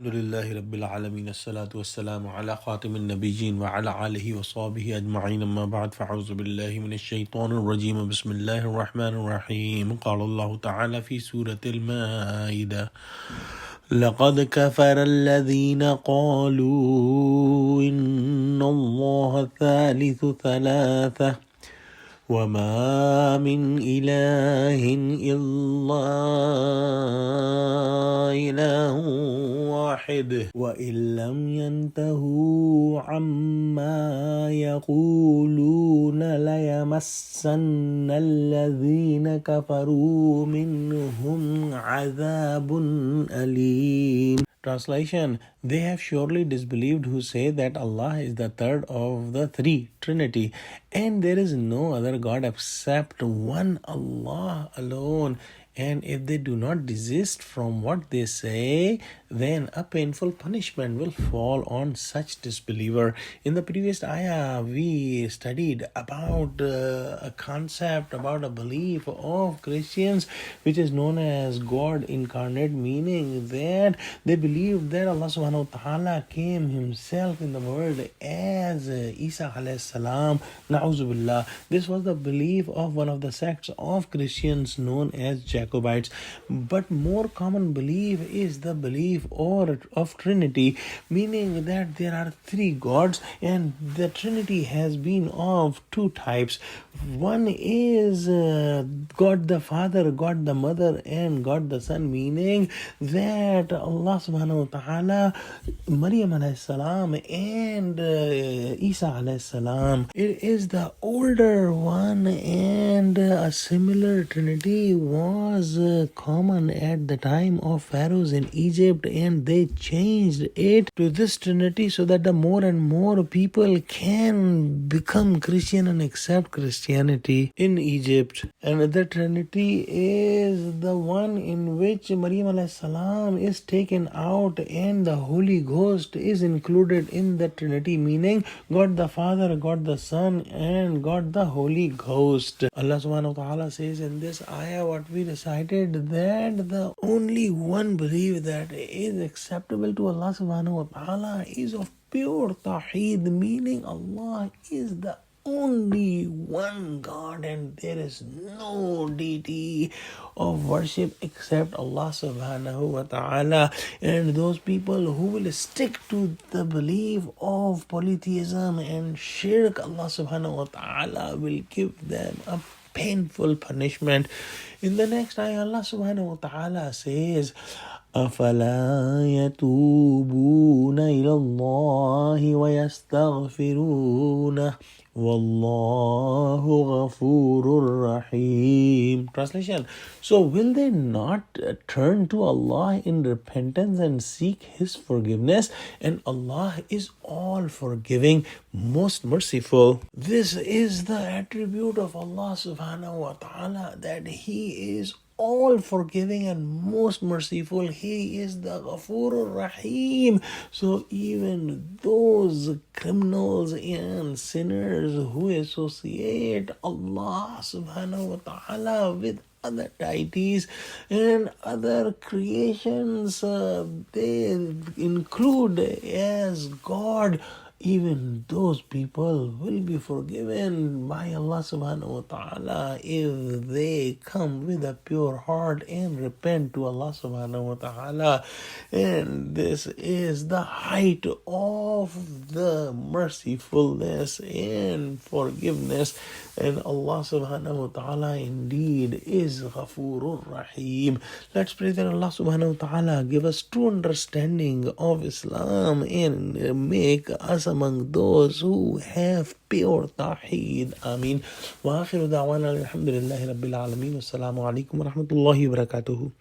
Alhamdulillahi Rabbil Alameen, As-salatu was-salamu ala khatimin nabiyyin wa ala alihi wa sahbihi ajma'in, amma ba'd, fa'auzu billahi minash shaitanir rajeem, bismillahir rahmanir rahim. Qala Allahu ta'ala fi Surah Al-Maeda, لقد كفر الذين قالوا إن الله ثالث ثلاثة وما من إله إلا إله واحد وإن لم ينتهوا عما يقولون ليمسن الذين كفروا منهم عذاب أليم. Translation: They have surely disbelieved who say that Allah is the third of the three, Trinity, and there is no other God except one Allah alone. And if they do not desist from what they say, then a painful punishment will fall on such disbeliever. In the previous ayah, we studied about a concept, about a belief of Christians, which is known as God incarnate, meaning that they believe that Allah subhanahu wa ta'ala came himself in the world as Isa alayhi salam. Na'uzu billah. This was the belief of one of the sects of Christians known as Jacobites. But more common belief is the belief of Trinity, meaning that there are three gods, and the Trinity has been of two types. One is God the Father, God the Mother, and God the Son, meaning that Allah subhanahu wa ta'ala, Maryam alayhi salam, and Isa alayhi salam. It is the older one, and a similar Trinity was common at the time of pharaohs in Egypt, and they changed it to this Trinity so that the more and more people can become Christian and accept Christianity in Egypt. And the Trinity is the one in which Maryam alayhi salam is taken out and the Holy Ghost is included in the Trinity, meaning God the Father, God the Son, and God the Holy Ghost. Allah subhanahu wa ta'ala says in this ayah what we recited, that the only one belief that is acceptable to Allah subhanahu wa ta'ala is of pure tawheed, meaning Allah is the only one God and there is no deity of worship except Allah subhanahu wa ta'ala. And those people who will stick to the belief of polytheism and shirk, Allah subhanahu wa ta'ala will give them a painful punishment. In the next ayah, Allah subhanahu wa ta'ala says, أَفَلَا يَتُوبُونَ إِلَى اللَّهِ وَيَسْتَغْفِرُونَهُ وَاللَّهُ غَفُورٌ رَحِيمٌ. Translation: So will they not turn to Allah in repentance and seek His forgiveness? And Allah is all forgiving, most merciful. This is the attribute of Allah subhanahu wa ta'ala, that He is all forgiving and most merciful. He is the Ghafurur Rahim. So even those criminals and sinners who associate Allah subhanahu wa ta'ala with other deities and other creations, they include as God, even those people will be forgiven by Allah subhanahu wa ta'ala if they come with a pure heart and repent to Allah subhanahu wa ta'ala. And this is the height of the mercifulness and forgiveness. And Allah subhanahu wa ta'ala indeed is Ghafurur Rahim. Let's pray that Allah subhanahu wa ta'ala give us true understanding of Islam and make us among those who have pure tawheed. Ameen. Wa akhiru da'wana alhamdulillahi rabbil alameen. Wassalamu alaikum wa rahmatullahi wa barakatuhu.